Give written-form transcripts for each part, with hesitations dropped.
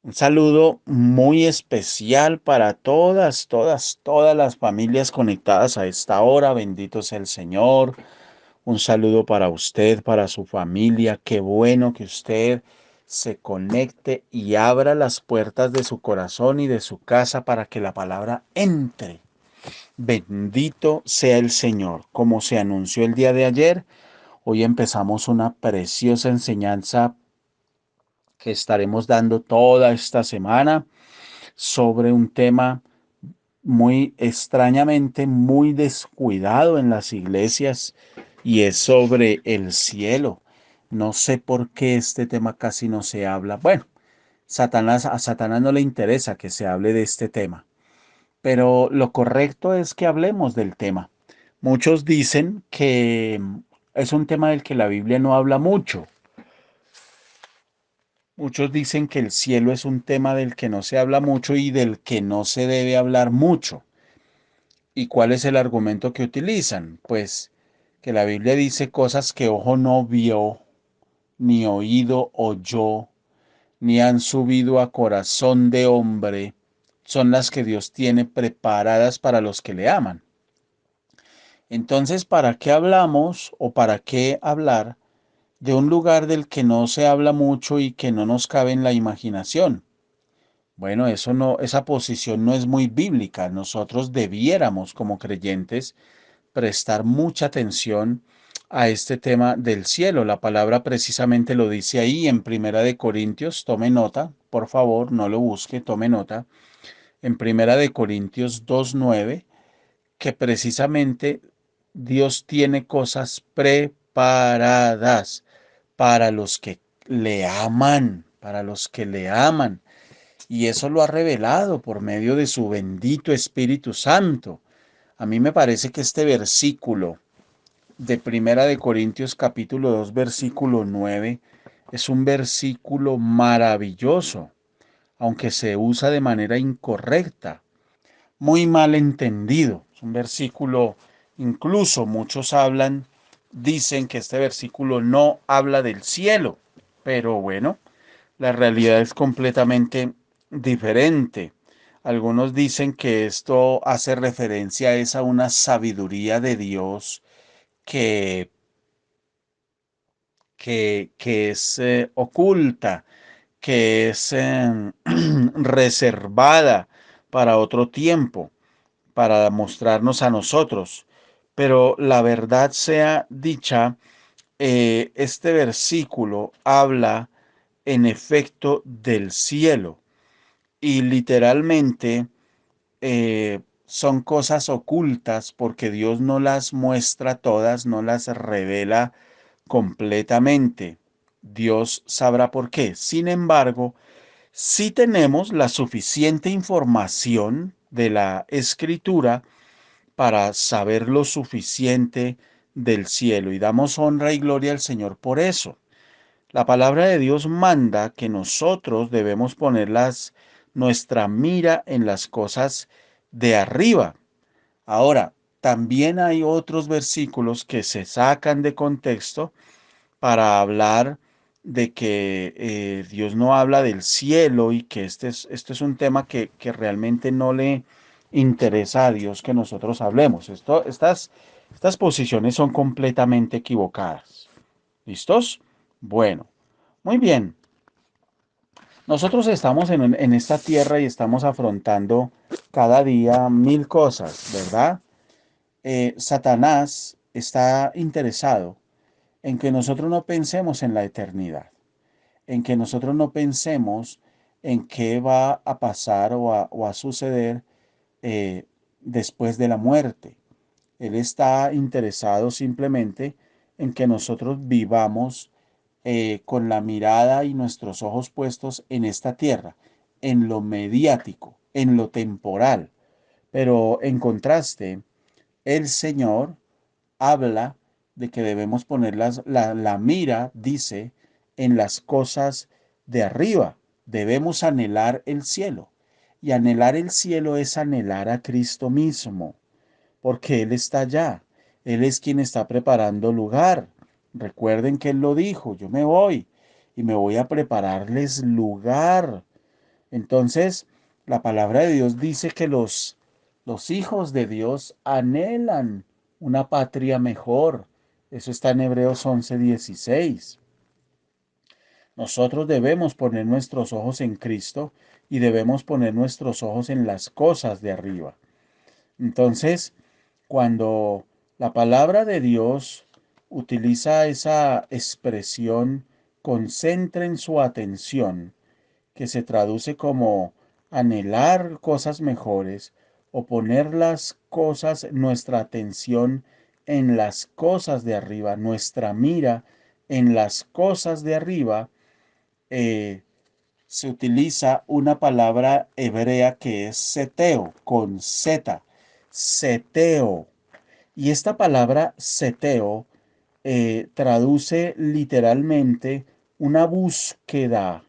Un saludo muy especial para todas las familias conectadas a esta hora. Bendito sea el Señor. Un saludo para usted, para su familia. Qué bueno que usted se conecte y abra las puertas de su corazón y de su casa para que la palabra entre. Bendito sea el Señor. Como se anunció el día de ayer, hoy empezamos una preciosa enseñanza que estaremos dando toda esta semana sobre un tema muy extrañamente muy descuidado en las iglesias y es sobre el cielo. No sé por qué este tema casi no se habla. Bueno, a Satanás no le interesa que se hable de este tema, pero lo correcto es que hablemos del tema. Muchos dicen que es un tema del que la Biblia no habla mucho. Muchos dicen que el cielo es un tema del que no se habla mucho y del que no se debe hablar mucho. ¿Y cuál es el argumento que utilizan? Pues que la Biblia dice cosas que ojo no vio, ni oído oyó, ni han subido a corazón de hombre, son las que Dios tiene preparadas para los que le aman. Entonces, ¿para qué hablamos o para qué hablar de un lugar del que no se habla mucho y que no nos cabe en la imaginación? Bueno, eso no, esa posición no es muy bíblica. Nosotros debiéramos, como creyentes, prestar mucha atención a este tema del cielo. La palabra precisamente lo dice ahí en Primera de Corintios. Tome nota, por favor, no lo busque, tome nota. En Primera de Corintios 2:9, que precisamente Dios tiene cosas preparadas para los que le aman, para los que le aman. Y eso lo ha revelado por medio de su bendito Espíritu Santo. A mí me parece que este versículo de Primera de Corintios capítulo 2 versículo 9 es un versículo maravilloso, aunque se usa de manera incorrecta, muy mal entendido. Es un versículo, incluso muchos dicen que este versículo no habla del cielo, pero bueno, la realidad es completamente diferente. Algunos dicen que esto hace referencia es a una sabiduría de Dios que, que es oculta, que es reservada para otro tiempo, para mostrarnos a nosotros. Pero la verdad sea dicha, este versículo habla en efecto del cielo y literalmente son cosas ocultas porque Dios no las muestra todas, no las revela completamente. Dios sabrá por qué. Sin embargo, sí tenemos la suficiente información de la escritura para saber lo suficiente del cielo y damos honra y gloria al Señor por eso. La palabra de Dios manda que nosotros debemos poner nuestra mira en las cosas de arriba. Ahora, también hay otros versículos que se sacan de contexto para hablar de que Dios no habla del cielo y que esto es un tema que realmente no le interesa a Dios que nosotros hablemos. Estas posiciones son completamente equivocadas. ¿Listos? Bueno, muy bien. Nosotros estamos en esta tierra y estamos afrontando cada día mil cosas, ¿verdad? Satanás está interesado en que nosotros no pensemos en la eternidad, en que nosotros no pensemos en qué va a pasar o a suceder eh, después de la muerte. Él está interesado simplemente en que nosotros vivamos con la mirada y nuestros ojos puestos en esta tierra, en lo mediático, en lo temporal. Pero en contraste, el Señor habla de que debemos poner la mira, dice, en las cosas de arriba. Debemos anhelar el cielo. Y anhelar el cielo es anhelar a Cristo mismo, porque Él está allá. Él es quien está preparando lugar. Recuerden que Él lo dijo, yo me voy y me voy a prepararles lugar. Entonces, la palabra de Dios dice que los hijos de Dios anhelan una patria mejor. Eso está en Hebreos 11:16. Nosotros debemos poner nuestros ojos en Cristo y debemos poner nuestros ojos en las cosas de arriba. Entonces, cuando la palabra de Dios utiliza esa expresión, concentren su atención, que se traduce como anhelar cosas mejores o poner las cosas, nuestra atención en las cosas de arriba, nuestra mira en las cosas de arriba, eh, se utiliza una palabra hebrea que es seteo, con Z, seteo. Y esta palabra seteo traduce literalmente una búsqueda,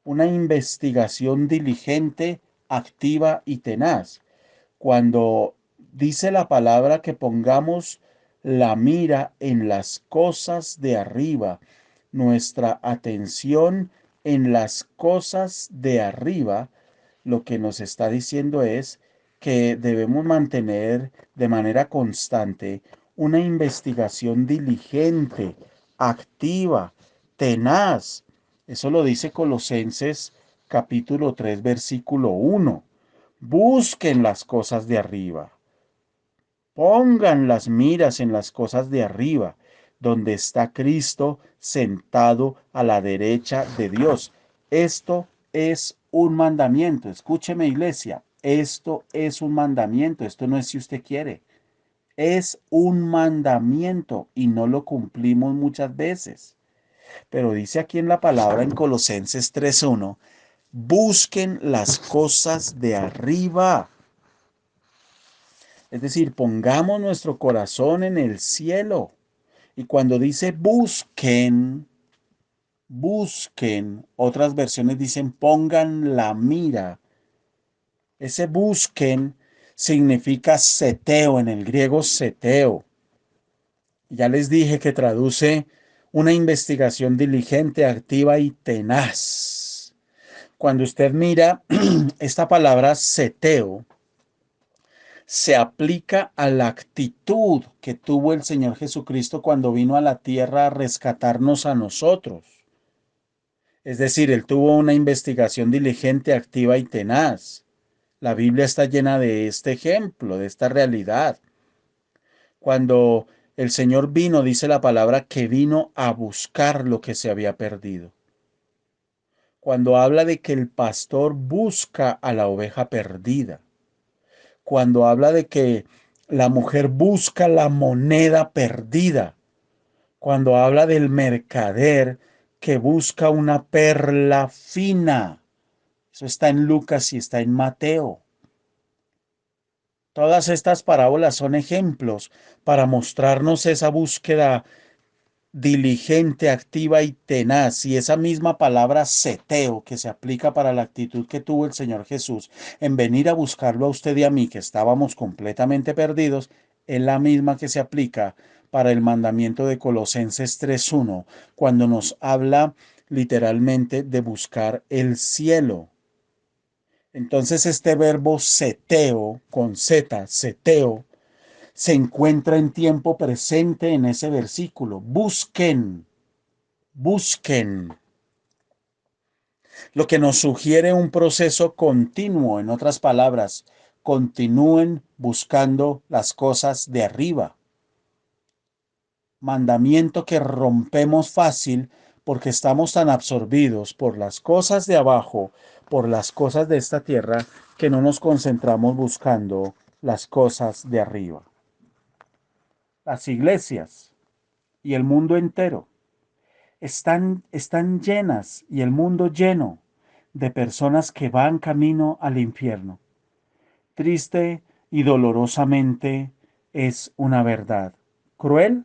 una investigación diligente, activa y tenaz. Cuando dice la palabra que pongamos la mira en las cosas de arriba, nuestra atención en las cosas de arriba, lo que nos está diciendo es que debemos mantener de manera constante una investigación diligente, activa, tenaz. Eso lo dice Colosenses capítulo 3 versículo 1. Busquen las cosas de arriba. Pongan las miras en las cosas de arriba, donde está Cristo sentado a la derecha de Dios. Esto es un mandamiento. Escúcheme, iglesia. Esto es un mandamiento. Esto no es si usted quiere. Es un mandamiento y no lo cumplimos muchas veces. Pero dice aquí en la palabra en Colosenses 3:1, busquen las cosas de arriba. Es decir, pongamos nuestro corazón en el cielo. Y cuando dice busquen, busquen, otras versiones dicen pongan la mira. Ese busquen significa seteo, en el griego seteo. Ya les dije que traduce una investigación diligente, activa y tenaz. Cuando usted mira esta palabra seteo, se aplica a la actitud que tuvo el Señor Jesucristo cuando vino a la tierra a rescatarnos a nosotros. Es decir, Él tuvo una investigación diligente, activa y tenaz. La Biblia está llena de este ejemplo, de esta realidad. Cuando el Señor vino, dice la palabra, que vino a buscar lo que se había perdido. Cuando habla de que el pastor busca a la oveja perdida. Cuando habla de que la mujer busca la moneda perdida. Cuando habla del mercader que busca una perla fina. Eso está en Lucas y está en Mateo. Todas estas parábolas son ejemplos para mostrarnos esa búsqueda diligente, activa y tenaz. Y esa misma palabra seteo que se aplica para la actitud que tuvo el Señor Jesús en venir a buscarlo a usted y a mí, que estábamos completamente perdidos, es la misma que se aplica para el mandamiento de Colosenses 3:1, cuando nos habla literalmente de buscar el cielo. Entonces este verbo seteo, con Z, seteo, se encuentra en tiempo presente en ese versículo. Busquen, busquen. lo que nos sugiere un proceso continuo. En otras palabras, continúen buscando las cosas de arriba. Mandamiento que rompemos fácil porque estamos tan absorbidos por las cosas de abajo, por las cosas de esta tierra, que no nos concentramos buscando las cosas de arriba. Las iglesias y el mundo entero están llenas y el mundo lleno de personas que van camino al infierno. Triste y dolorosamente es una verdad. Cruel,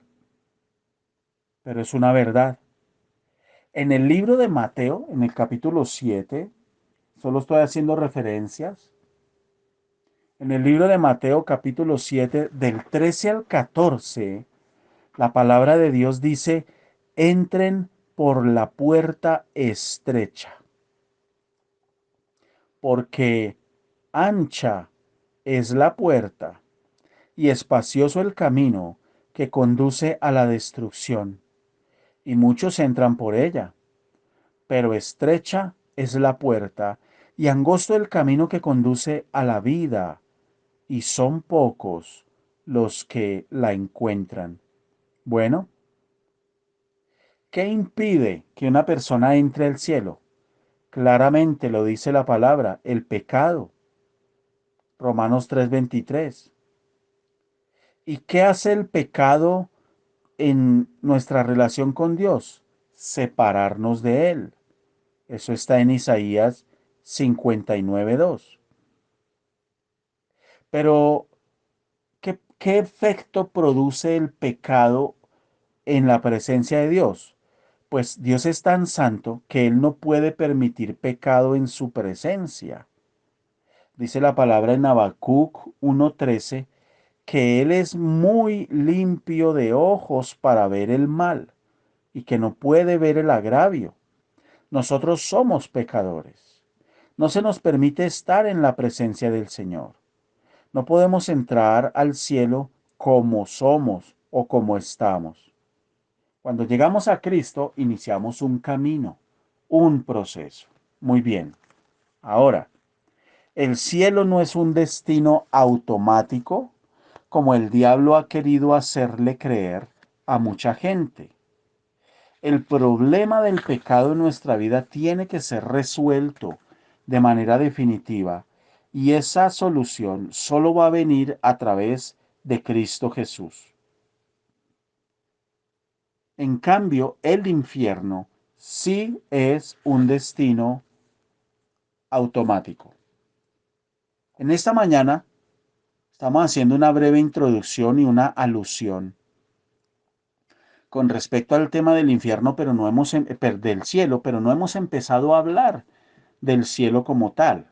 pero es una verdad. En el libro de Mateo, en el capítulo 7, solo estoy haciendo referencias. En el libro de Mateo, capítulo 7, del 13 al 14, la palabra de Dios dice, entren por la puerta estrecha, porque ancha es la puerta y espacioso el camino que conduce a la destrucción, y muchos entran por ella, pero estrecha es la puerta y angosto el camino que conduce a la vida, y son pocos los que la encuentran. Bueno, ¿qué impide que una persona entre al cielo? Claramente lo dice la palabra, el pecado. Romanos 3:23. ¿Y qué hace el pecado en nuestra relación con Dios? Separarnos de Él. Eso está en Isaías 59:2. Pero, ¿qué efecto produce el pecado en la presencia de Dios? Pues Dios es tan santo que Él no puede permitir pecado en su presencia. Dice la palabra en Habacuc 1:13 que Él es muy limpio de ojos para ver el mal y que no puede ver el agravio. Nosotros somos pecadores. No se nos permite estar en la presencia del Señor. No podemos entrar al cielo como somos o como estamos. Cuando llegamos a Cristo, iniciamos un camino, un proceso. Muy bien. Ahora, el cielo no es un destino automático como el diablo ha querido hacerle creer a mucha gente. El problema del pecado en nuestra vida tiene que ser resuelto de manera definitiva y esa solución solo va a venir a través de Cristo Jesús. En cambio, el infierno sí es un destino automático. En esta mañana estamos haciendo una breve introducción y una alusión con respecto al tema del infierno, pero no hemos del cielo, pero no hemos empezado a hablar del cielo como tal.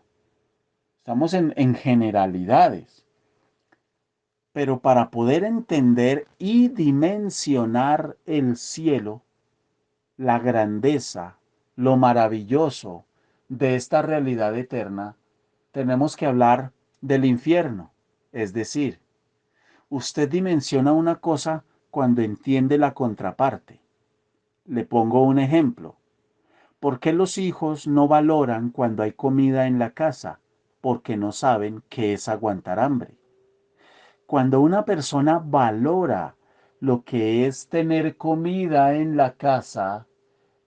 Estamos en generalidades. Pero para poder entender y dimensionar el cielo, la grandeza, lo maravilloso de esta realidad eterna, tenemos que hablar del infierno. Es decir, usted dimensiona una cosa cuando entiende la contraparte. Le pongo un ejemplo. ¿Por qué los hijos no valoran cuando hay comida en la casa? Porque no saben qué es aguantar hambre. Cuando una persona valora lo que es tener comida en la casa,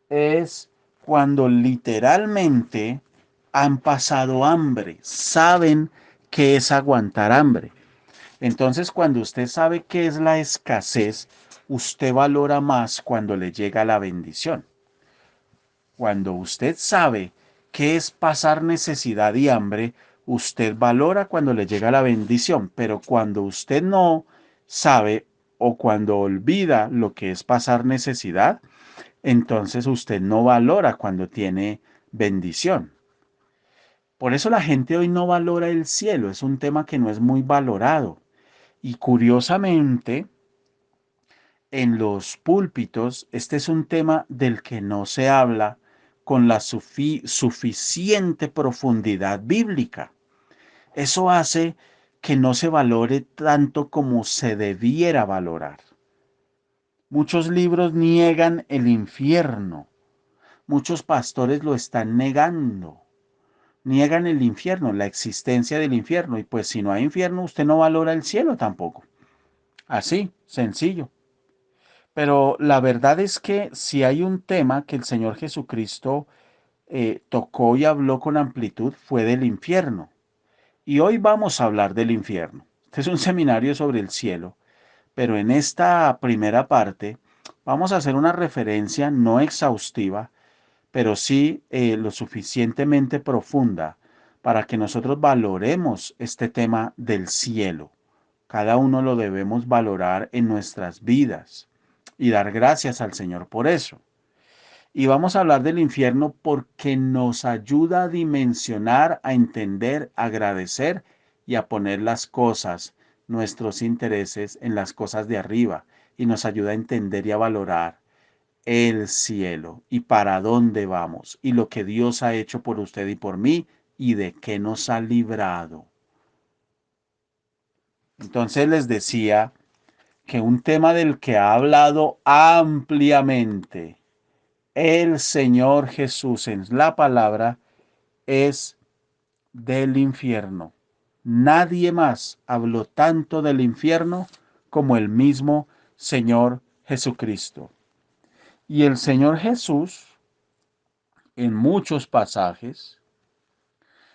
es cuando literalmente han pasado hambre, saben qué es aguantar hambre. Entonces, cuando usted sabe qué es la escasez, usted valora más cuando le llega la bendición. Cuando usted sabe qué es pasar necesidad y hambre, usted valora cuando le llega la bendición, pero cuando usted no sabe o cuando olvida lo que es pasar necesidad, entonces usted no valora cuando tiene bendición. Por eso la gente hoy no valora el cielo, es un tema que no es muy valorado. Y curiosamente, en los púlpitos, este es un tema del que no se habla con la suficiente profundidad bíblica. Eso hace que no se valore tanto como se debiera valorar. Muchos libros niegan el infierno. Muchos pastores lo están negando. Niegan el infierno, la existencia del infierno. Y pues si no hay infierno, usted no valora el cielo tampoco. Así, sencillo. Pero la verdad es que si hay un tema que el Señor Jesucristo tocó y habló con amplitud, fue del infierno. Y hoy vamos a hablar del infierno. Este es un seminario sobre el cielo, pero en esta primera parte vamos a hacer una referencia no exhaustiva, pero sí lo suficientemente profunda para que nosotros valoremos este tema del cielo. Cada uno lo debemos valorar en nuestras vidas y dar gracias al Señor por eso. Y vamos a hablar del infierno porque nos ayuda a dimensionar, a entender, a agradecer y a poner las cosas, nuestros intereses en las cosas de arriba. Y nos ayuda a entender y a valorar el cielo y para dónde vamos y lo que Dios ha hecho por usted y por mí y de qué nos ha librado. Entonces les decía que un tema del que ha hablado ampliamente el Señor Jesús en la palabra es del infierno. Nadie más habló tanto del infierno como el mismo Señor Jesucristo. Y el Señor Jesús, en muchos pasajes,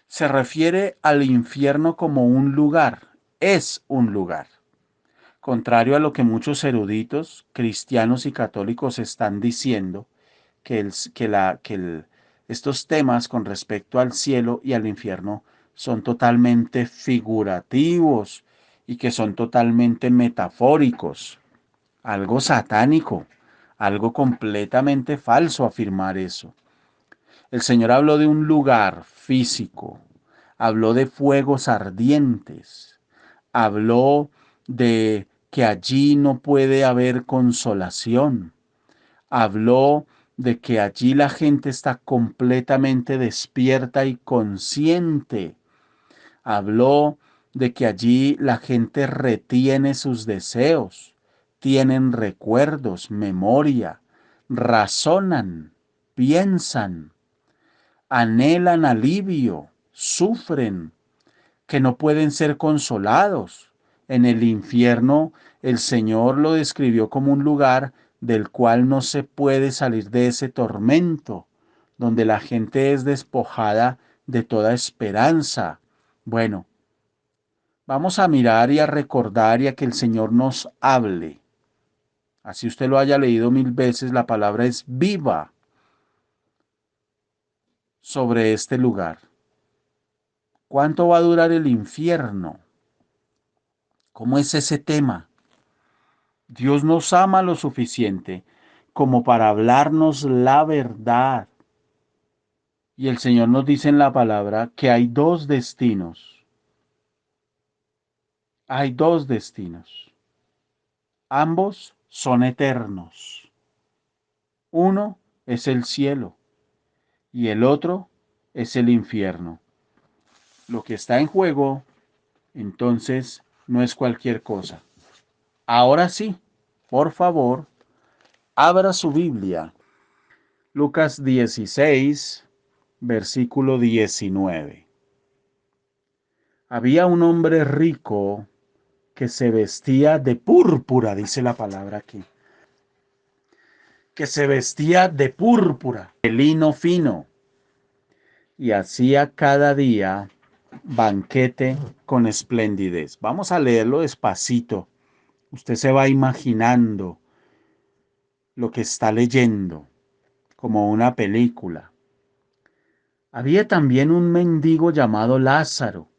se refiere al infierno como un lugar, es un lugar. Contrario a lo que muchos eruditos, cristianos y católicos están diciendo, que estos temas con respecto al cielo y al infierno son totalmente figurativos y que son totalmente metafóricos. Algo satánico, algo completamente falso afirmar eso. El Señor habló de un lugar físico, habló de fuegos ardientes, habló de que allí no puede haber consolación, habló de que allí la gente está completamente despierta y consciente. Habló de que allí la gente retiene sus deseos, tienen recuerdos, memoria, razonan, piensan, anhelan alivio, sufren, que no pueden ser consolados. En el infierno el Señor lo describió como un lugar del cual no se puede salir de ese tormento, donde la gente es despojada de toda esperanza. Bueno, vamos a mirar y a recordar y a que el Señor nos hable. Así usted lo haya leído 1000 veces, la palabra es viva sobre este lugar. ¿Cuánto va a durar el infierno? ¿Cómo es ese tema? Dios nos ama lo suficiente como para hablarnos la verdad. Y el Señor nos dice en la palabra que hay dos destinos. Hay dos destinos. Ambos son eternos. Uno es el cielo y el otro es el infierno. Lo que está en juego, entonces, no es cualquier cosa. Ahora sí, por favor, abra su Biblia. Lucas 16, versículo 19. Había un hombre rico que se vestía de púrpura, dice la palabra aquí, que se vestía de púrpura, de lino fino, y hacía cada día banquete con esplendidez. Vamos a leerlo despacito. Usted se va imaginando lo que está leyendo, como una película. Había también un mendigo llamado Lázaro,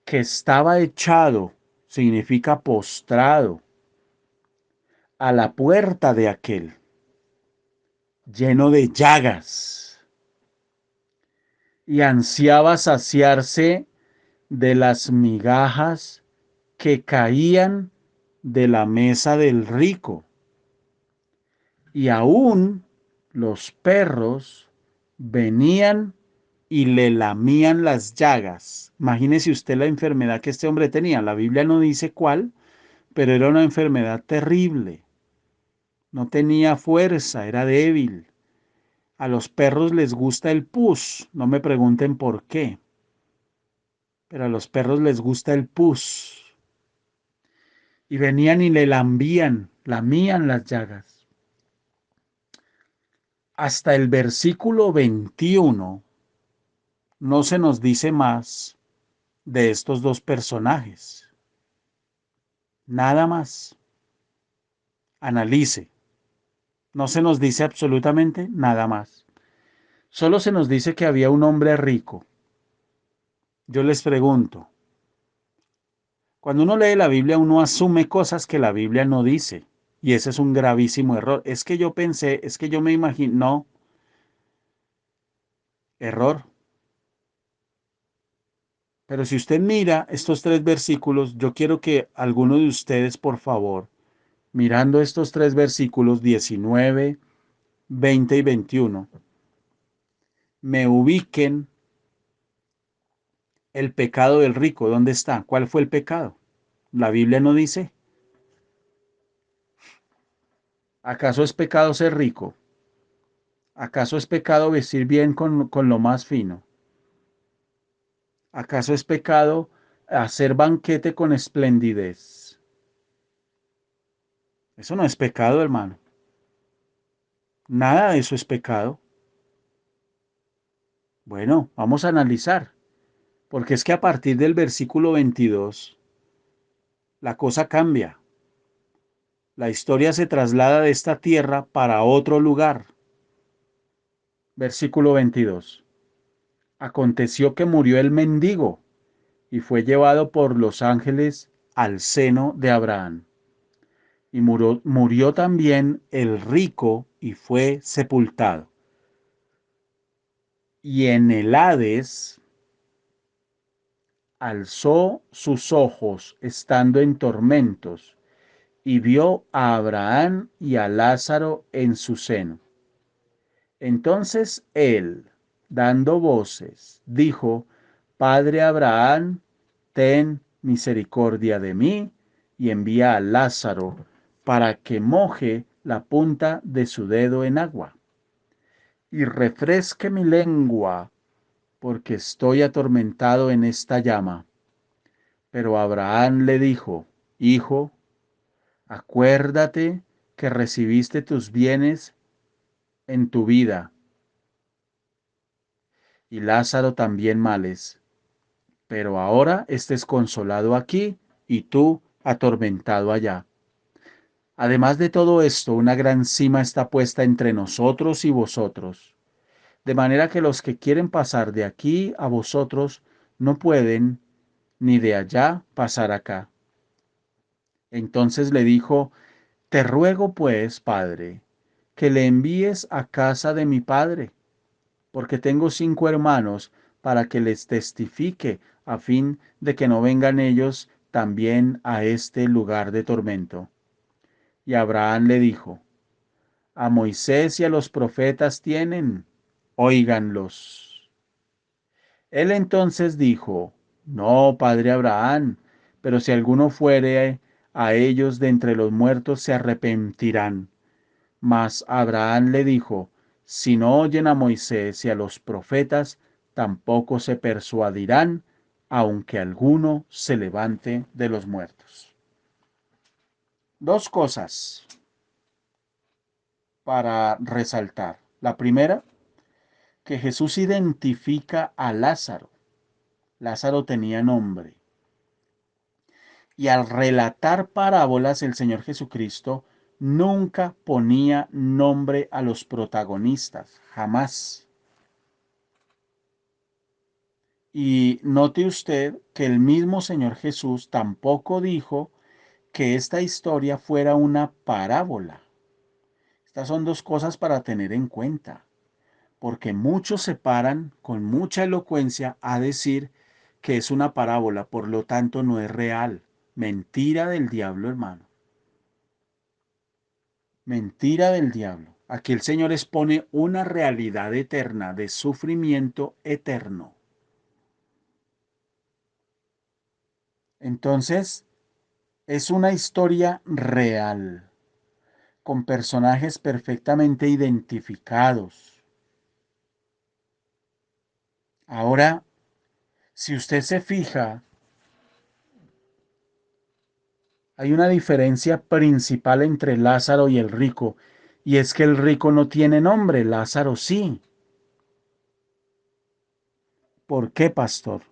que estaba echado, significa postrado, a la puerta de aquel, lleno de llagas, y ansiaba saciarse de las migajas que caían de la mesa del rico. Y aún los perros venían y le lamían las llagas. Imagínese usted la enfermedad que este hombre tenía. La Biblia no dice cuál, pero era una enfermedad terrible. No tenía fuerza, era débil. A los perros les gusta el pus, no me pregunten por qué, pero a los perros les gusta el pus. Y venían y le lamían las llagas. Hasta el versículo 21 no se nos dice más de estos dos personajes. Nada más. Analice. No se nos dice absolutamente nada más. Solo se nos dice que había un hombre rico. Yo les pregunto, cuando uno lee la Biblia, uno asume cosas que la Biblia no dice. Y ese es un gravísimo error. Es que yo pensé, es que yo me imagino. No, error. Pero si usted mira estos tres versículos, yo quiero que alguno de ustedes, por favor, mirando estos tres versículos 19, 20 y 21, me ubiquen el pecado del rico. ¿Dónde está? ¿Cuál fue el pecado? La Biblia no dice. ¿Acaso es pecado ser rico? ¿Acaso es pecado vestir bien con lo más fino? ¿Acaso es pecado hacer banquete con esplendidez? Eso no es pecado, hermano. Nada de eso es pecado. Bueno, vamos a analizar, porque es que a partir del versículo 22, la cosa cambia. La historia se traslada de esta tierra para otro lugar. Versículo 22. Aconteció que murió el mendigo y fue llevado por los ángeles al seno de Abraham. Y murió también el rico y fue sepultado. Y en el Hades alzó sus ojos estando en tormentos y vio a Abraham y a Lázaro en su seno. Entonces él, dando voces, dijo: Padre Abraham, ten misericordia de mí y envía a Lázaro para que moje la punta de su dedo en agua y refresque mi lengua, porque estoy atormentado en esta llama. Pero Abraham le dijo: Hijo, acuérdate que recibiste tus bienes en tu vida, y Lázaro también males, pero ahora estés consolado aquí y tú atormentado allá. Además de todo esto, una gran cima está puesta entre nosotros y vosotros, de manera que los que quieren pasar de aquí a vosotros no pueden, ni de allá pasar acá. Entonces le dijo: Te ruego pues, padre, que le envíes a casa de mi padre, porque tengo 5 hermanos, para que les testifique, a fin de que no vengan ellos también a este lugar de tormento. Y Abraham le dijo: A Moisés y a los profetas tienen, óiganlos. Él entonces dijo: No, padre Abraham, pero si alguno fuere a ellos de entre los muertos, se arrepentirán. Mas Abraham le dijo: Si no oyen a Moisés y a los profetas, tampoco se persuadirán, aunque alguno se levante de los muertos. Dos cosas para resaltar. La primera, que Jesús identifica a Lázaro. Lázaro tenía nombre. Y al relatar parábolas, el Señor Jesucristo nunca ponía nombre a los protagonistas, jamás. Y note usted que el mismo Señor Jesús tampoco dijo que esta historia fuera una parábola. Estas son dos cosas para tener en cuenta, porque muchos se paran con mucha elocuencia a decir que es una parábola, por lo tanto no es real. Mentira del diablo, hermano. Mentira del diablo. Aquí el Señor expone una realidad eterna de sufrimiento eterno. Entonces, es una historia real, con personajes perfectamente identificados. Ahora, si usted se fija, hay una diferencia principal entre Lázaro y el rico, y es que el rico no tiene nombre, Lázaro sí. ¿Por qué, pastor?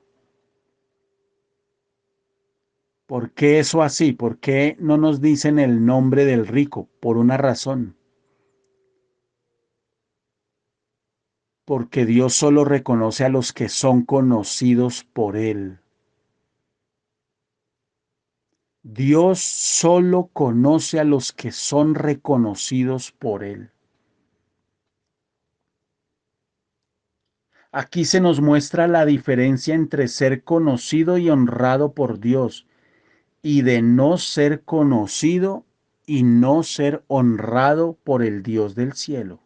¿Por qué eso así? ¿Por qué no nos dicen el nombre del rico? Por una razón. Porque Dios solo reconoce a los que son conocidos por Él. Dios solo conoce a los que son reconocidos por Él. Aquí se nos muestra la diferencia entre ser conocido y honrado por Dios y de no ser conocido y no ser honrado por el Dios del cielo.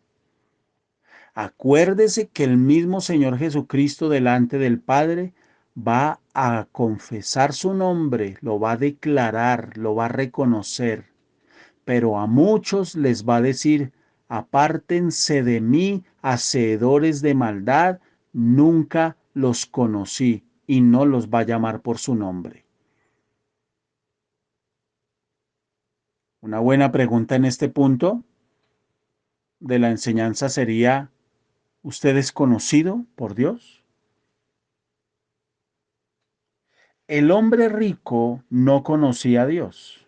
Acuérdese que el mismo Señor Jesucristo delante del Padre va a confesar su nombre, lo va a declarar, lo va a reconocer, pero a muchos les va a decir, apártense de mí, hacedores de maldad, nunca los conocí, y no los va a llamar por su nombre. Una buena pregunta en este punto de la enseñanza sería, ¿usted es conocido por Dios? El hombre rico no conocía a Dios,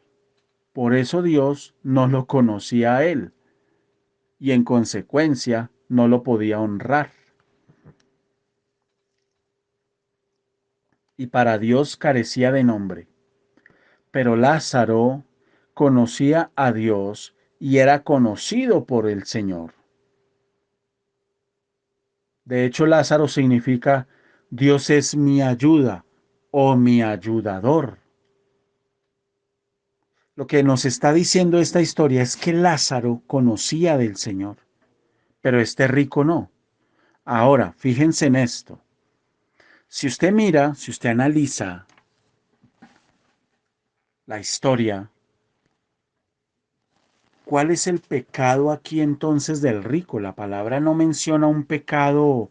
por eso Dios no lo conocía a él y en consecuencia no lo podía honrar. Y para Dios carecía de nombre. Pero Lázaro conocía a Dios y era conocido por el Señor. De hecho, Lázaro significa Dios es mi ayuda o mi ayudador. Lo que nos está diciendo esta historia es que Lázaro conocía del Señor, pero este rico no. Ahora, fíjense en esto. Si usted mira, si usted analiza la historia, ¿cuál es el pecado aquí entonces del rico? La palabra no menciona un pecado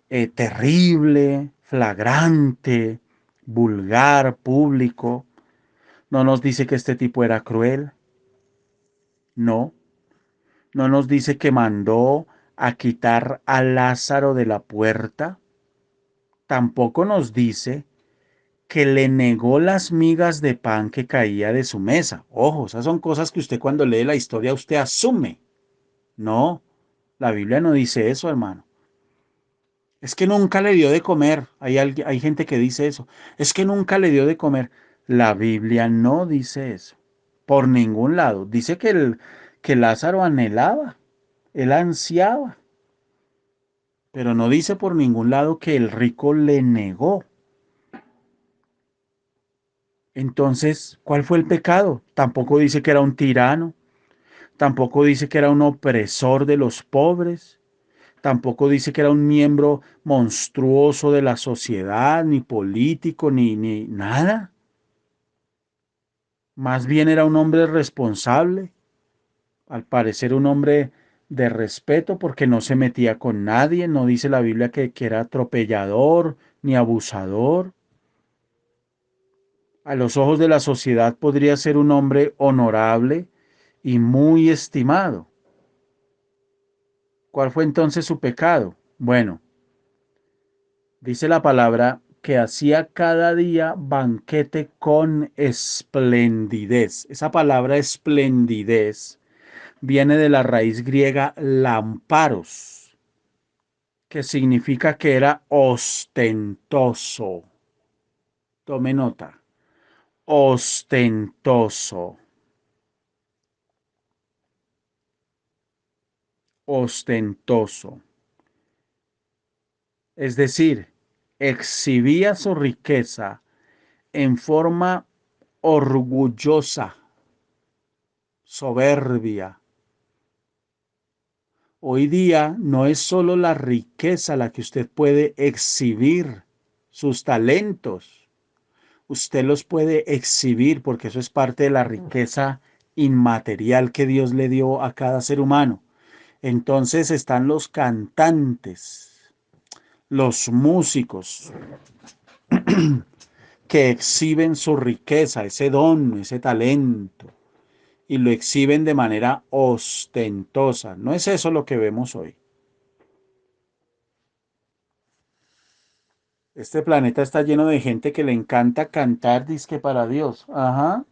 terrible, flagrante, vulgar, público. No nos dice que este tipo era cruel. No. No nos dice que mandó a quitar a Lázaro de la puerta. Tampoco nos dice que le negó las migas de pan que caía de su mesa. Ojo, esas son cosas que usted cuando lee la historia usted asume. No, la Biblia no dice eso, hermano. Es que nunca le dio de comer. Hay gente que dice eso. Es que nunca le dio de comer. La Biblia no dice eso. Por ningún lado. Dice que Lázaro anhelaba. Él ansiaba. Pero no dice por ningún lado que el rico le negó. Entonces, ¿cuál fue el pecado? Tampoco dice que era un tirano. Tampoco dice que era un opresor de los pobres. Tampoco dice que era un miembro monstruoso de la sociedad, ni político, ni nada. Más bien era un hombre responsable, al parecer un hombre de respeto porque no se metía con nadie. No dice la Biblia que era atropellador ni abusador. A los ojos de la sociedad podría ser un hombre honorable y muy estimado. ¿Cuál fue entonces su pecado? Bueno, dice la palabra que hacía cada día banquete con esplendidez. Esa palabra esplendidez viene de la raíz griega lamparos, que significa que era ostentoso. Tome nota, ostentoso, ostentoso. Es decir, exhibía su riqueza en forma orgullosa, soberbia. Hoy día no es solo la riqueza la que usted puede exhibir, sus talentos. Usted los puede exhibir porque eso es parte de la riqueza inmaterial que Dios le dio a cada ser humano. Entonces están los cantantes, los músicos que exhiben su riqueza, ese don, ese talento, y lo exhiben de manera ostentosa. ¿No es eso lo que vemos hoy? Este planeta está lleno de gente que le encanta cantar disque para Dios. Ajá.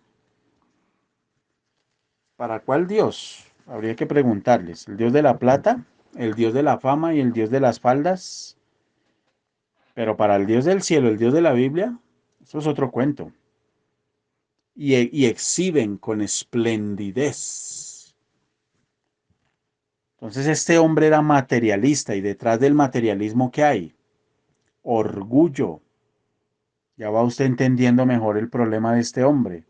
¿Para cuál Dios? Habría que preguntarles. ¿El Dios de la plata? ¿El Dios de la fama y el Dios de las faldas? Pero para el Dios del cielo, el Dios de la Biblia, eso es otro cuento. Y exhiben con esplendidez. Entonces este hombre era materialista y detrás del materialismo ¿qué hay? Orgullo. Ya va usted entendiendo mejor el problema de este hombre.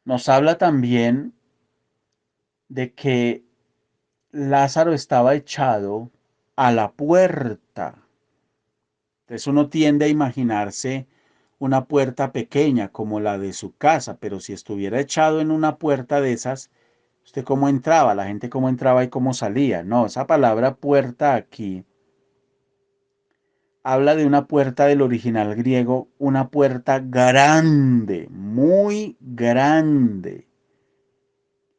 Nos habla también de que Lázaro estaba echado a la puerta. Entonces uno tiende a imaginarse una puerta pequeña como la de su casa, pero si estuviera echado en una puerta de esas, ¿usted cómo entraba? La gente cómo entraba y cómo salía. No, esa palabra puerta aquí habla de una puerta del original griego, una puerta grande, muy grande,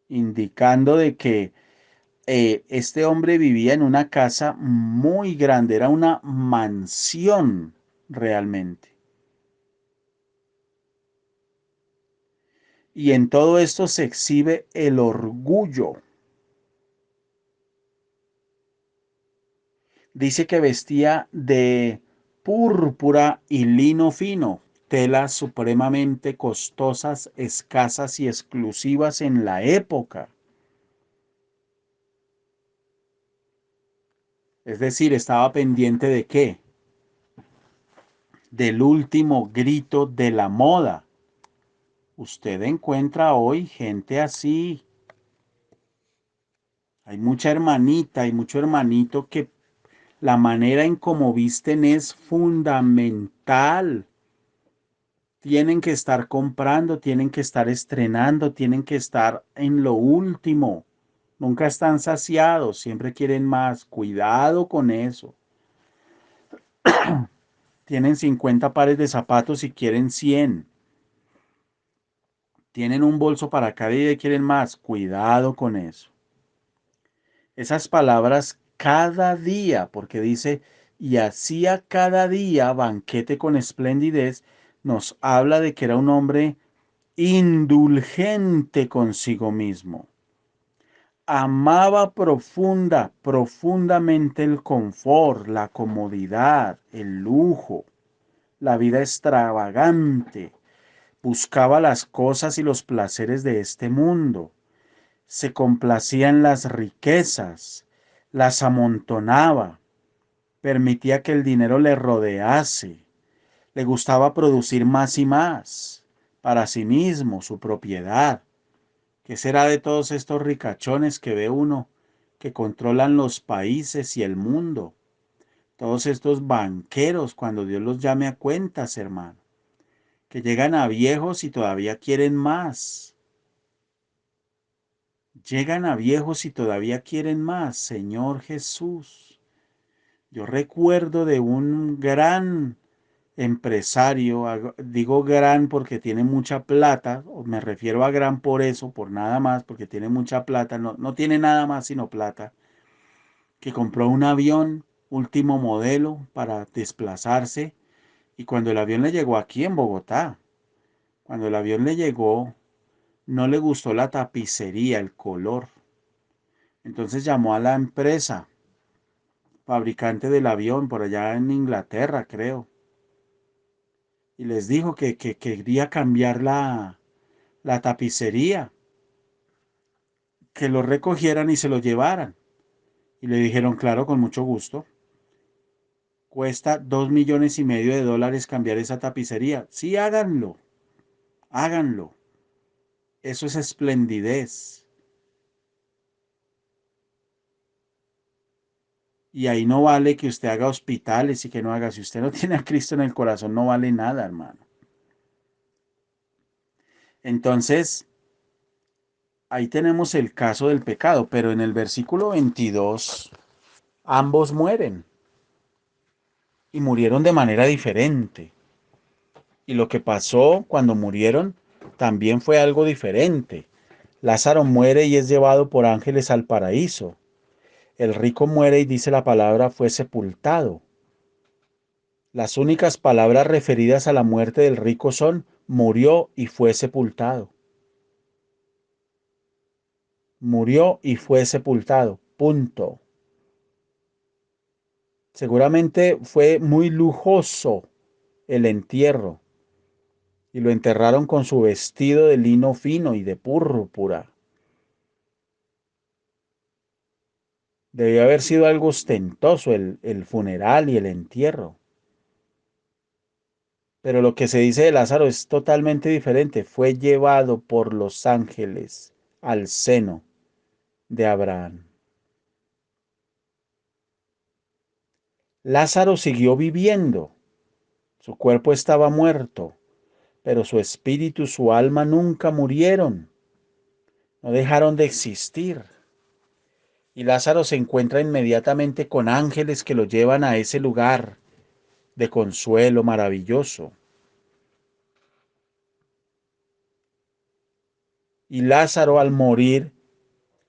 indicando de que este hombre vivía en una casa muy grande, era una mansión realmente. Y en todo esto se exhibe el orgullo. Dice que vestía de púrpura y lino fino, telas supremamente costosas, escasas y exclusivas en la época. Es decir, estaba pendiente de qué? Del último grito de la moda. Usted encuentra hoy gente así. Hay mucha hermanita, hay mucho hermanito que la manera en cómo visten es fundamental. Tienen que estar comprando, tienen que estar estrenando, tienen que estar en lo último. Nunca están saciados, siempre quieren más. Cuidado con eso. Tienen 50 pares de zapatos y quieren 100. Tienen un bolso para cada día y quieren más. Cuidado con eso. Esas palabras cada día, porque dice, y hacía cada día banquete con esplendidez, nos habla de que era un hombre indulgente consigo mismo. Amaba profundamente el confort, la comodidad, el lujo, la vida extravagante. Buscaba las cosas y los placeres de este mundo. Se complacía en las riquezas, las amontonaba, permitía que el dinero le rodease, le gustaba producir más y más para sí mismo, su propiedad. ¿Qué será de todos estos ricachones que ve uno que controlan los países y el mundo? Todos estos banqueros, cuando Dios los llame a cuentas, hermano, que llegan a viejos y todavía quieren más. Llegan a viejos y todavía quieren más, Señor Jesús. Yo recuerdo de un gran empresario, digo gran porque tiene mucha plata, o me refiero a gran por eso, por nada más, porque tiene mucha plata, no, no tiene nada más sino plata, que compró un avión último modelo para desplazarse y cuando el avión le llegó aquí en Bogotá, cuando el avión le llegó, no le gustó la tapicería, el color. Entonces llamó a la empresa fabricante del avión por allá en Inglaterra, creo, y les dijo que quería cambiar la tapicería, que lo recogieran y se lo llevaran. Y le dijeron, claro, con mucho gusto. Cuesta $2,500,000 cambiar esa tapicería. Sí, háganlo, háganlo. Eso es esplendidez. Y ahí no vale que usted haga hospitales y que no haga. Si usted no tiene a Cristo en el corazón, no vale nada, hermano. Entonces, ahí tenemos el caso del pecado, pero en el versículo 22 ambos mueren y murieron de manera diferente. Y lo que pasó cuando murieron también fue algo diferente. Lázaro muere y es llevado por ángeles al paraíso. El rico muere y dice la palabra fue sepultado. Las únicas palabras referidas a la muerte del rico son murió y fue sepultado. Murió y fue sepultado. Punto. Seguramente fue muy lujoso el entierro y lo enterraron con su vestido de lino fino y de púrpura. Debió haber sido algo ostentoso el funeral y el entierro. Pero lo que se dice de Lázaro es totalmente diferente. Fue llevado por los ángeles al seno de Abraham. Lázaro siguió viviendo. Su cuerpo estaba muerto, pero su espíritu y su alma nunca murieron. No dejaron de existir. Y Lázaro se encuentra inmediatamente con ángeles que lo llevan a ese lugar de consuelo maravilloso. Y Lázaro al morir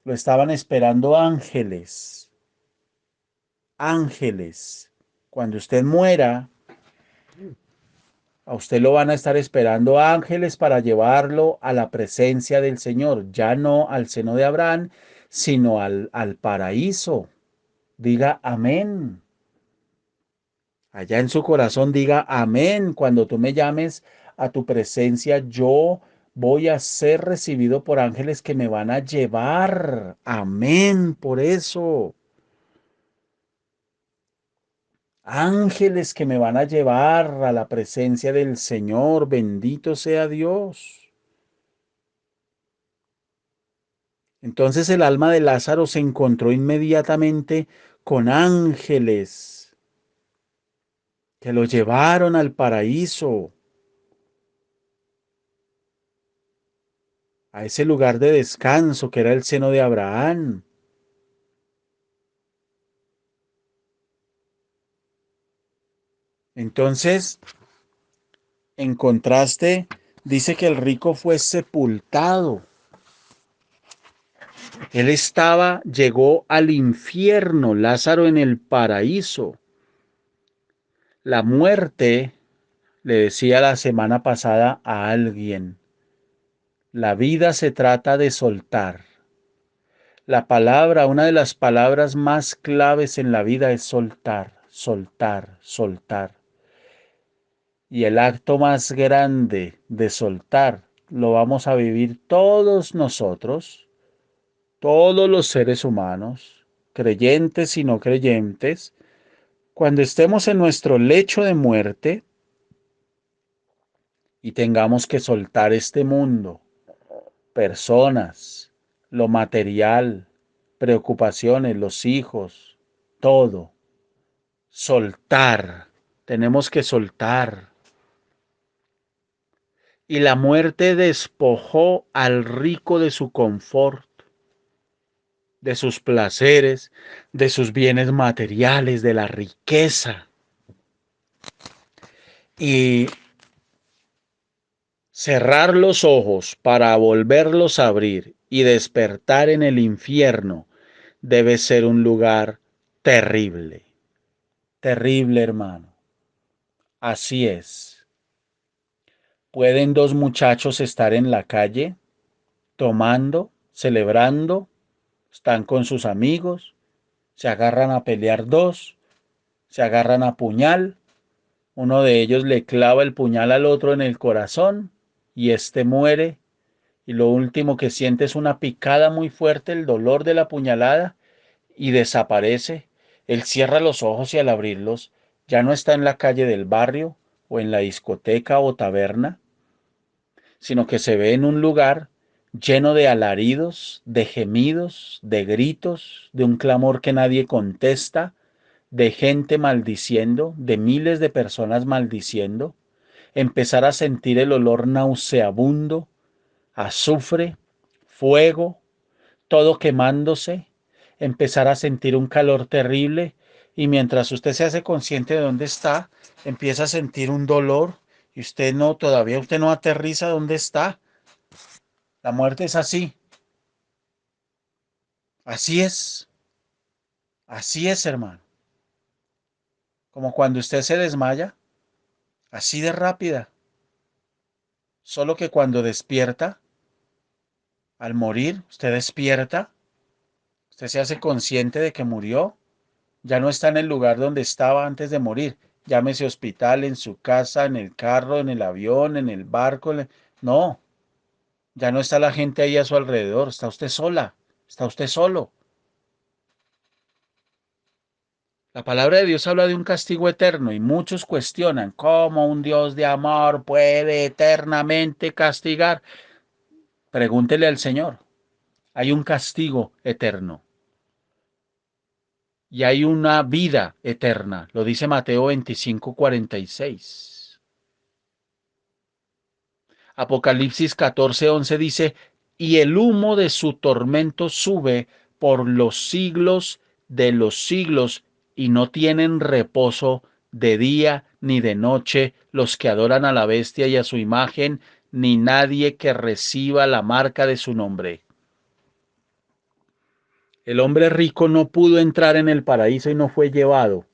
lo estaban esperando ángeles. Ángeles. Cuando usted muera, a usted lo van a estar esperando ángeles para llevarlo a la presencia del Señor, ya no al seno de Abraham, sino al paraíso. Diga amén. Allá en su corazón diga amén. Cuando tú me llames a tu presencia, yo voy a ser recibido por ángeles que me van a llevar. Amén. Por eso. Ángeles que me van a llevar a la presencia del Señor. Bendito sea Dios. Entonces el alma de Lázaro se encontró inmediatamente con ángeles que lo llevaron al paraíso, a ese lugar de descanso que era el seno de Abraham. Entonces, en contraste, dice que el rico fue sepultado. Él llegó al infierno, Lázaro en el paraíso. La muerte, le decía la semana pasada a alguien, la vida se trata de soltar. La palabra, una de las palabras más claves en la vida es soltar, soltar, soltar. Y el acto más grande de soltar lo vamos a vivir todos nosotros, todos los seres humanos, creyentes y no creyentes, cuando estemos en nuestro lecho de muerte y tengamos que soltar este mundo, personas, lo material, preocupaciones, los hijos, todo. Soltar. Tenemos que soltar. Y la muerte despojó al rico de su confort, de sus placeres, de sus bienes materiales, de la riqueza. Y cerrar los ojos para volverlos a abrir y despertar en el infierno debe ser un lugar terrible. Terrible, hermano. Así es. ¿Pueden dos muchachos estar en la calle tomando, celebrando? Están con sus amigos, se agarran a pelear dos, se agarran a puñal, uno de ellos le clava el puñal al otro en el corazón y éste muere y lo último que siente es una picada muy fuerte, el dolor de la puñalada y desaparece. Él cierra los ojos y al abrirlos ya no está en la calle del barrio o en la discoteca o taberna, sino que se ve en un lugar lleno de alaridos, de gemidos, de gritos, de un clamor que nadie contesta, de gente maldiciendo, de miles de personas maldiciendo, empezar a sentir el olor nauseabundo, azufre, fuego, todo quemándose, empezar a sentir un calor terrible y mientras usted se hace consciente de dónde está, empieza a sentir un dolor y usted no, todavía usted no aterriza dónde está. La muerte es así, así es, así es, hermano. Como cuando usted se desmaya, así de rápida. Solo que cuando despierta, al morir, usted despierta, usted se hace consciente de que murió, ya no está en el lugar donde estaba antes de morir. Llámese hospital, en su casa, en el carro, en el avión, en el barco. No, ya no está la gente ahí a su alrededor, está usted sola, está usted solo. La palabra de Dios habla de un castigo eterno y muchos cuestionan cómo un Dios de amor puede eternamente castigar. Pregúntele al Señor. Hay un castigo eterno y hay una vida eterna. Lo dice Mateo 25:46. Apocalipsis 14:11 dice, y el humo de su tormento sube por los siglos de los siglos y no tienen reposo de día ni de noche los que adoran a la bestia y a su imagen, ni nadie que reciba la marca de su nombre. El hombre rico no pudo entrar en el paraíso y no fue llevado,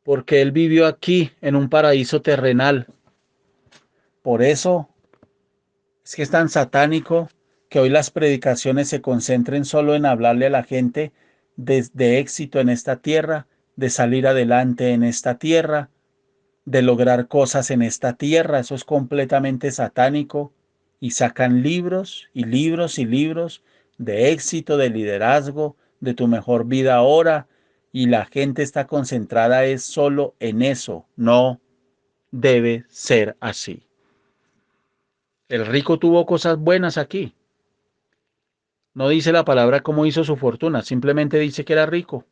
porque él vivió aquí en un paraíso terrenal. Por eso es que es tan satánico que hoy las predicaciones se concentren solo en hablarle a la gente de éxito en esta tierra, de salir adelante en esta tierra, de lograr cosas en esta tierra. Eso es completamente satánico. Y sacan libros y libros y libros de éxito, de liderazgo, de tu mejor vida ahora. Y la gente está concentrada es solo en eso. No debe ser así. El rico tuvo cosas buenas aquí. No dice la palabra cómo hizo su fortuna, simplemente dice que era rico.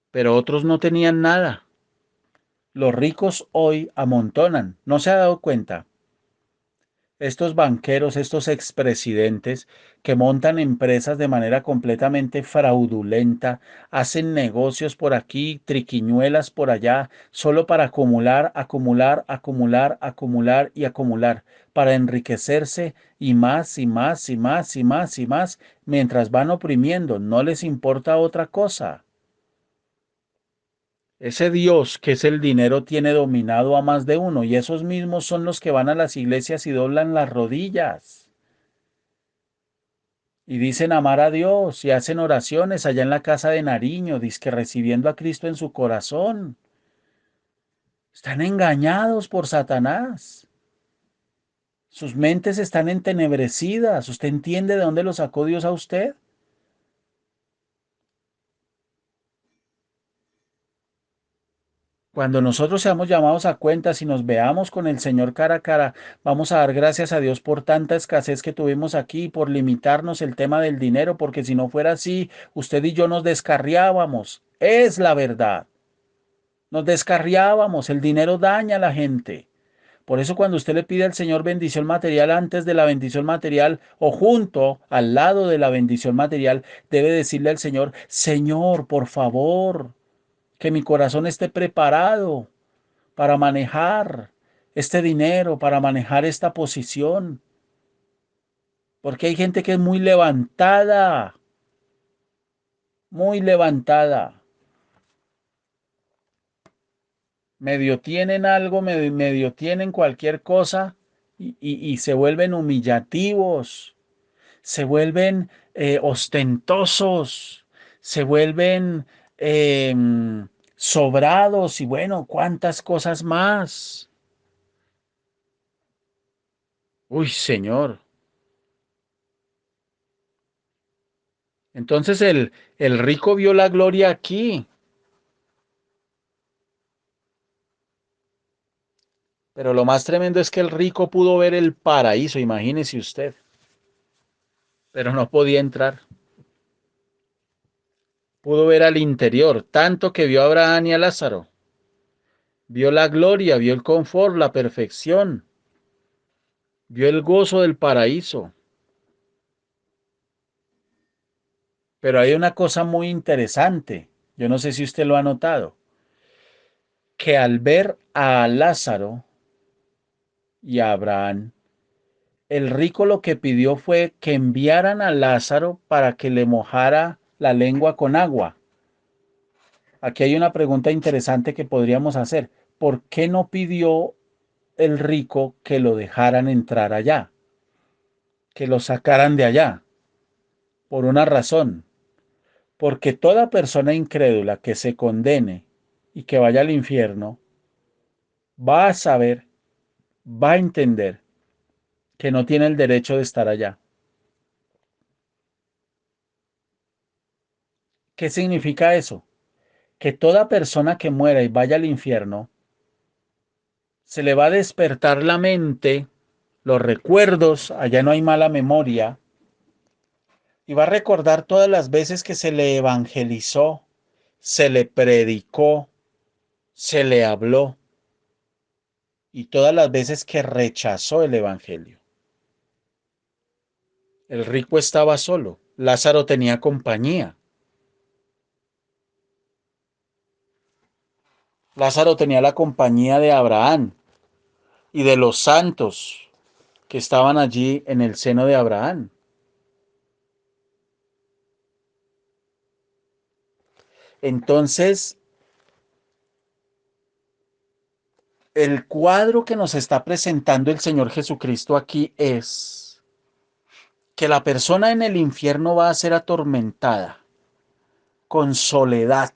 Pero otros no tenían nada. Los ricos hoy amontonan. ¿No se ha dado cuenta? Estos banqueros, estos expresidentes que montan empresas de manera completamente fraudulenta, hacen negocios por aquí, triquiñuelas por allá, solo para acumular, acumular, acumular, acumular y acumular, para enriquecerse y más y más y más y más y más, mientras van oprimiendo, no les importa otra cosa. Ese Dios que es el dinero tiene dominado a más de uno y esos mismos son los que van a las iglesias y doblan las rodillas y dicen amar a Dios y hacen oraciones allá en la casa de Nariño, dizque recibiendo a Cristo en su corazón. Están engañados por Satanás. Sus mentes están entenebrecidas. ¿Usted entiende de dónde lo sacó Dios a usted? Cuando nosotros seamos llamados a cuentas y nos veamos con el Señor cara a cara, vamos a dar gracias a Dios por tanta escasez que tuvimos aquí, por limitarnos el tema del dinero, porque si no fuera así, usted y yo nos descarriábamos. Es la verdad. Nos descarriábamos. El dinero daña a la gente. Por eso cuando usted le pide al Señor bendición material antes de la bendición material o junto al lado de la bendición material, debe decirle al Señor, Señor, por favor, que mi corazón esté preparado para manejar este dinero, para manejar esta posición. Porque hay gente que es muy levantada, muy levantada. Medio tienen algo, medio tienen cualquier cosa y se vuelven humillativos, se vuelven ostentosos, se vuelven eh, sobrados y bueno, cuántas cosas más. Uy, Señor. Entonces el rico vio la gloria aquí, pero lo más tremendo es que el rico pudo ver el paraíso, imagínese usted, pero no podía entrar. Pudo ver al interior, tanto que vio a Abraham y a Lázaro. Vio la gloria, vio el confort, la perfección, vio el gozo del paraíso. Pero hay una cosa muy interesante, yo no sé si usted lo ha notado, que al ver a Lázaro y a Abraham, el rico lo que pidió fue que enviaran a Lázaro para que le mojara la lengua con agua. Aquí hay una pregunta interesante que podríamos hacer. ¿Por qué no pidió el rico que lo dejaran entrar allá, que lo sacaran de allá? Por una razón, porque toda persona incrédula que se condene y que vaya al infierno va a saber, va a entender que no tiene el derecho de estar allá. ¿Qué significa eso? Que toda persona que muera y vaya al infierno, se le va a despertar la mente, los recuerdos, allá no hay mala memoria, y va a recordar todas las veces que se le evangelizó, se le predicó, se le habló, y todas las veces que rechazó el evangelio. El rico estaba solo, Lázaro tenía compañía. Lázaro tenía la compañía de Abraham y de los santos que estaban allí en el seno de Abraham. Entonces, el cuadro que nos está presentando el Señor Jesucristo aquí es que la persona en el infierno va a ser atormentada con soledad,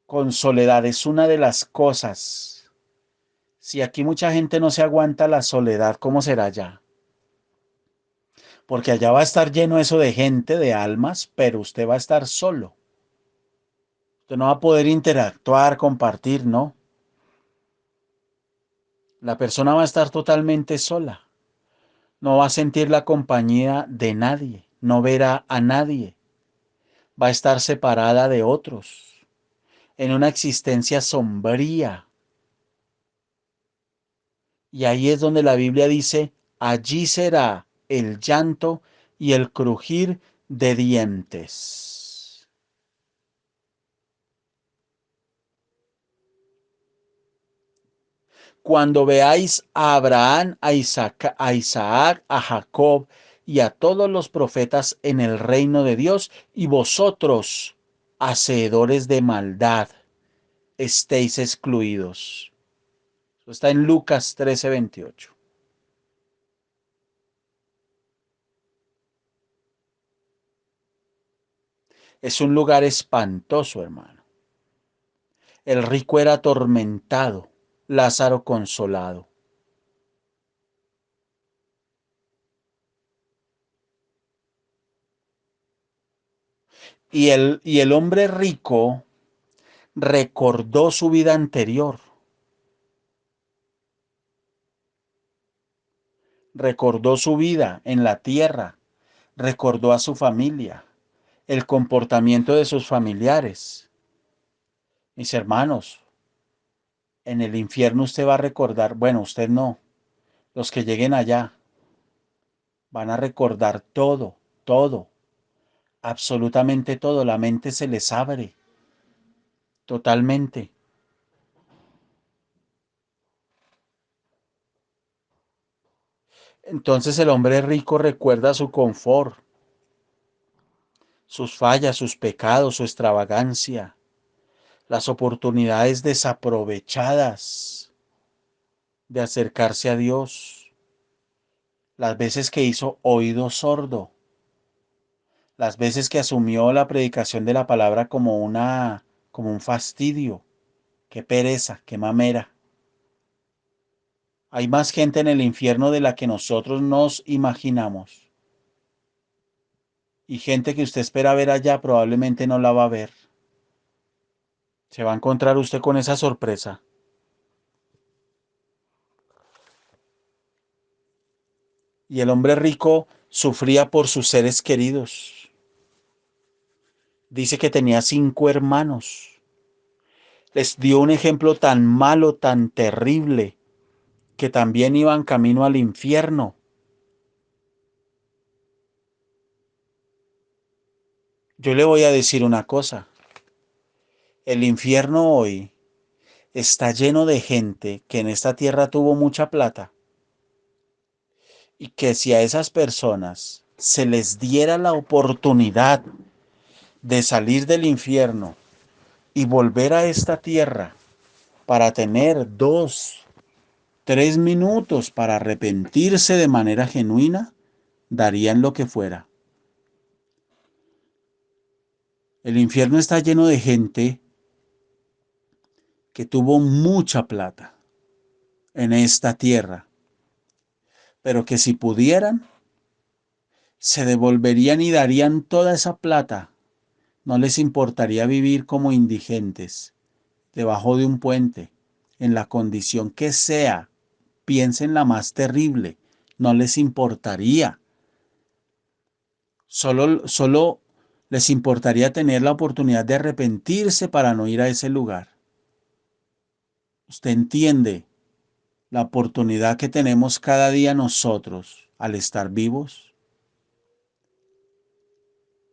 con soledad. Es una de las cosas. Si aquí mucha gente no se aguanta la soledad, ¿cómo será allá? Porque allá va a estar lleno eso de gente, de almas, pero usted va a estar solo. Usted no va a poder interactuar, compartir, ¿no? La persona va a estar totalmente sola. No va a sentir la compañía de nadie. No verá a nadie. Va a estar separada de otros. En una existencia sombría. Y ahí es donde la Biblia dice, allí será el llanto y el crujir de dientes. Cuando veáis a Abraham, a Isaac, a Jacob y a todos los profetas en el reino de Dios, y vosotros, hacedores de maldad, estéis excluidos. Eso está en Lucas 13:28. Es un lugar espantoso, hermano. El rico era atormentado, Lázaro consolado. Y el hombre rico recordó su vida anterior, recordó su vida en la tierra, recordó a su familia, el comportamiento de sus familiares. Mis hermanos, en el infierno usted va a recordar, bueno, usted no, los que lleguen allá van a recordar todo, todo, absolutamente todo. La mente se les abre totalmente. Entonces el hombre rico recuerda su confort, sus fallas, sus pecados, su extravagancia, las oportunidades desaprovechadas de acercarse a Dios, las veces que hizo oído sordo, las veces que asumió la predicación de la palabra como un fastidio, qué pereza, qué mamera. Hay más gente en el infierno de la que nosotros nos imaginamos. Y gente que usted espera ver allá probablemente no la va a ver. Se va a encontrar usted con esa sorpresa. Y el hombre rico sufría por sus seres queridos. Dice que tenía 5 hermanos. Les dio un ejemplo tan malo, tan terrible, que también iban camino al infierno. Yo le voy a decir una cosa. El infierno hoy está lleno de gente que en esta tierra tuvo mucha plata y que si a esas personas se les diera la oportunidad de salir del infierno y volver a esta tierra para tener 2, 3 minutos para arrepentirse de manera genuina, darían lo que fuera. El infierno está lleno de gente que tuvo mucha plata en esta tierra, pero que si pudieran, se devolverían y darían toda esa plata. No les importaría vivir como indigentes, debajo de un puente, en la condición que sea. Piensen la más terrible, no les importaría. Solo les importaría tener la oportunidad de arrepentirse para no ir a ese lugar. Usted entiende la oportunidad que tenemos cada día nosotros al estar vivos.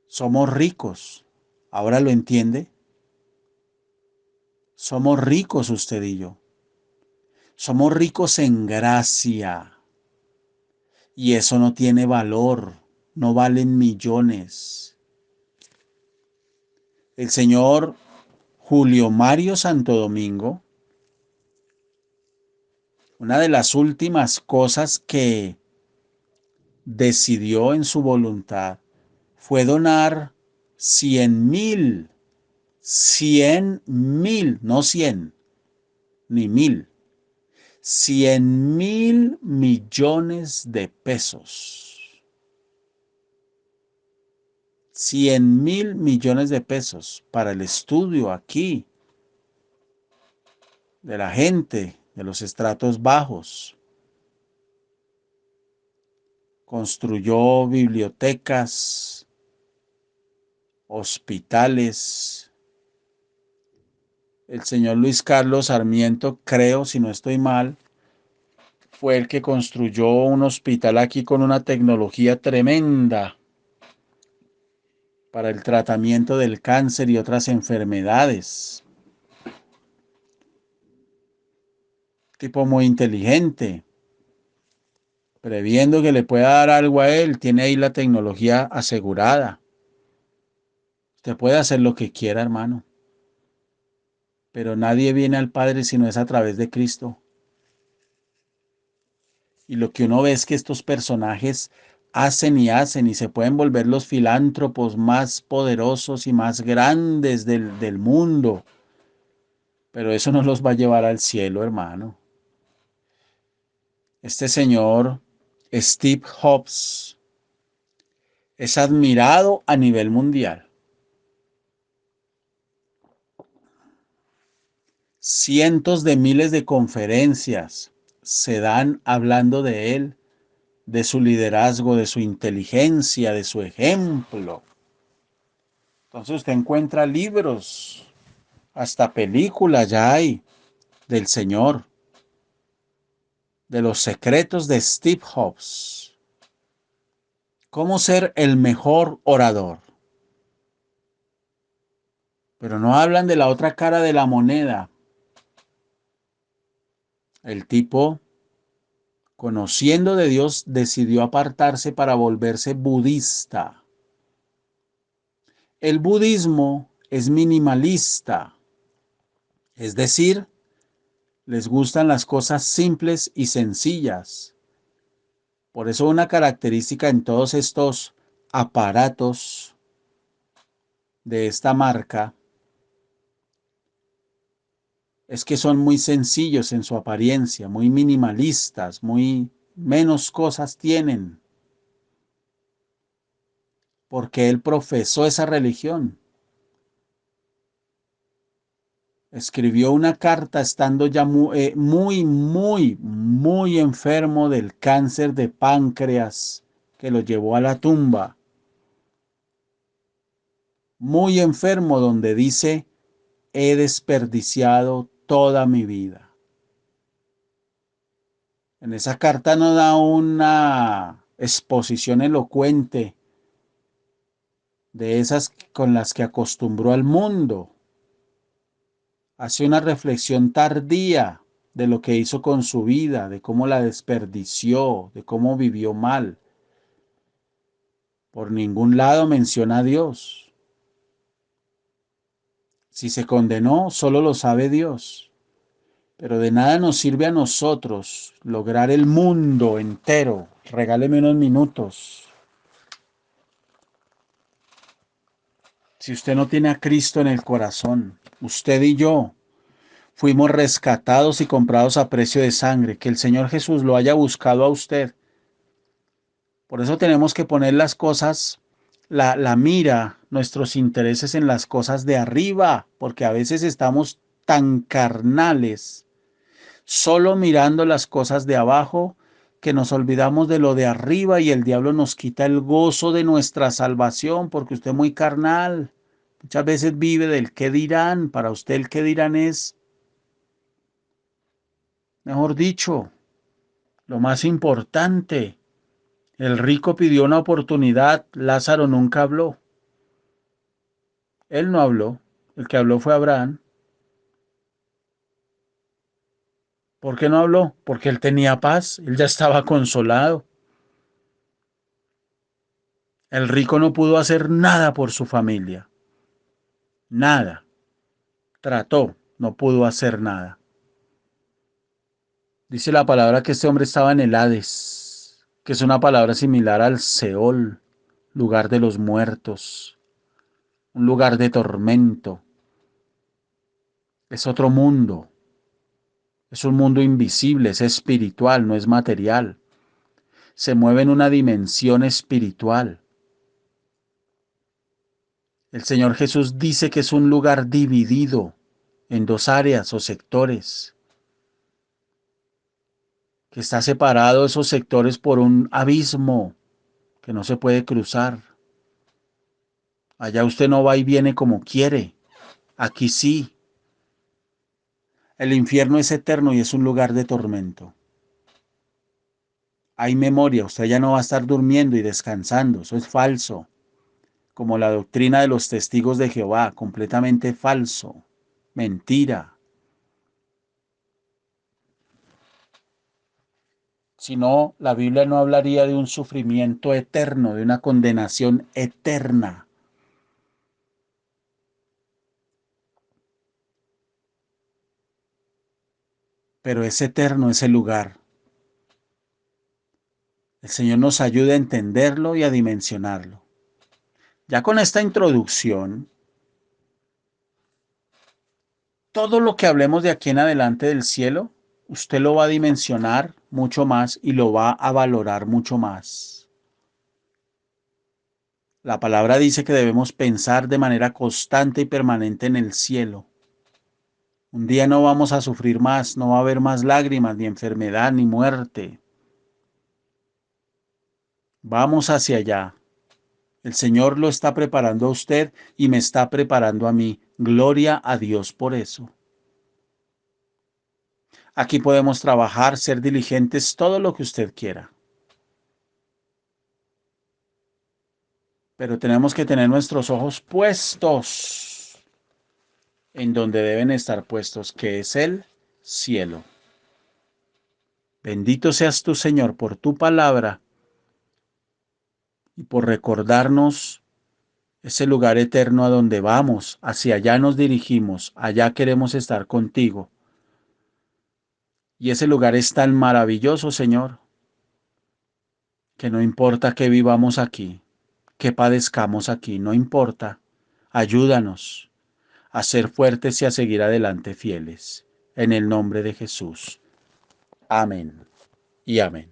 Somos ricos. ¿Ahora lo entiende? Somos ricos usted y yo. Somos ricos en gracia. Y eso no tiene valor. No valen millones. El señor Julio Mario Santo Domingo, una de las últimas cosas que decidió en su voluntad fue donar 100.000, 100.000, no 100, ni 1.000, 100.000 millones de pesos. 100.000 millones de pesos para el estudio aquí de la gente de los estratos bajos. Construyó bibliotecas, hospitales. El señor Luis Carlos Sarmiento, creo, si no estoy mal, fue el que construyó un hospital aquí con una tecnología tremenda para el tratamiento del cáncer y otras enfermedades. Tipo muy inteligente. Previendo que le pueda dar algo a él, tiene ahí la tecnología asegurada. Usted puede hacer lo que quiera, hermano. Pero nadie viene al Padre si no es a través de Cristo. Y lo que uno ve es que estos personajes hacen y se pueden volver los filántropos más poderosos y más grandes del mundo. Pero eso no los va a llevar al cielo, hermano. Este señor, Steve Jobs, es admirado a nivel mundial. Cientos de miles de conferencias se dan hablando de él, de su liderazgo, de su inteligencia, de su ejemplo. Entonces usted encuentra libros, hasta películas ya hay del Señor, de los secretos de Steve Jobs. Cómo ser el mejor orador. Pero no hablan de la otra cara de la moneda. El tipo, conociendo de Dios, decidió apartarse para volverse budista. El budismo es minimalista, es decir, les gustan las cosas simples y sencillas. Por eso una característica en todos estos aparatos de esta marca es que son muy sencillos en su apariencia, muy minimalistas, muy menos cosas tienen, porque él profesó esa religión. Escribió una carta estando ya muy enfermo del cáncer de páncreas que lo llevó a la tumba. Muy enfermo, donde dice he desperdiciado toda mi vida. En esa carta nos da una exposición elocuente de esas con las que acostumbró al mundo. Hace una reflexión tardía de lo que hizo con su vida, de cómo la desperdició, de cómo vivió mal. Por ningún lado menciona a Dios. Si se condenó, solo lo sabe Dios. Pero de nada nos sirve a nosotros lograr el mundo entero. Regáleme unos minutos. Si usted no tiene a Cristo en el corazón, usted y yo fuimos rescatados y comprados a precio de sangre. Que el Señor Jesús lo haya buscado a usted. Por eso tenemos que poner las cosas, la mira, nuestros intereses en las cosas de arriba, porque a veces estamos tan carnales, solo mirando las cosas de abajo, que nos olvidamos de lo de arriba y el diablo nos quita el gozo de nuestra salvación, porque usted es muy carnal. Muchas veces vive del qué dirán. Para usted el qué dirán es, mejor dicho, lo más importante. El rico pidió una oportunidad, Lázaro nunca habló. Él no habló, el que habló fue Abraham. ¿Por qué no habló? Porque él tenía paz, él ya estaba consolado. El rico no pudo hacer nada por su familia, nada. Trató, no pudo hacer nada. Dice la palabra que este hombre estaba en el Hades, que es una palabra similar al Seol, lugar de los muertos, un lugar de tormento. Es otro mundo, es un mundo invisible, es espiritual, no es material. Se mueve en una dimensión espiritual. El Señor Jesús dice que es un lugar dividido en dos áreas o sectores, que está separado esos sectores por un abismo que no se puede cruzar. Allá usted no va y viene como quiere, aquí sí. El infierno es eterno y es un lugar de tormento. Hay memoria, usted ya no va a estar durmiendo y descansando, eso es falso. Como la doctrina de los testigos de Jehová, completamente falso, mentira. Si no, la Biblia no hablaría de un sufrimiento eterno, de una condenación eterna. Pero es eterno ese lugar. El Señor nos ayude a entenderlo y a dimensionarlo. Ya con esta introducción, todo lo que hablemos de aquí en adelante del cielo, usted lo va a dimensionar mucho más y lo va a valorar mucho más. La palabra dice que debemos pensar de manera constante y permanente en el cielo. Un día no vamos a sufrir más, no va a haber más lágrimas, ni enfermedad, ni muerte. Vamos hacia allá. El Señor lo está preparando a usted y me está preparando a mí. Gloria a Dios por eso. Aquí podemos trabajar, ser diligentes, todo lo que usted quiera. Pero tenemos que tener nuestros ojos puestos en donde deben estar puestos, que es el cielo. Bendito seas tú, Señor, por tu palabra y por recordarnos ese lugar eterno a donde vamos, hacia allá nos dirigimos, allá queremos estar contigo. Y ese lugar es tan maravilloso, Señor, que no importa que vivamos aquí, que padezcamos aquí, no importa. Ayúdanos a ser fuertes y a seguir adelante fieles. En el nombre de Jesús. Amén y amén.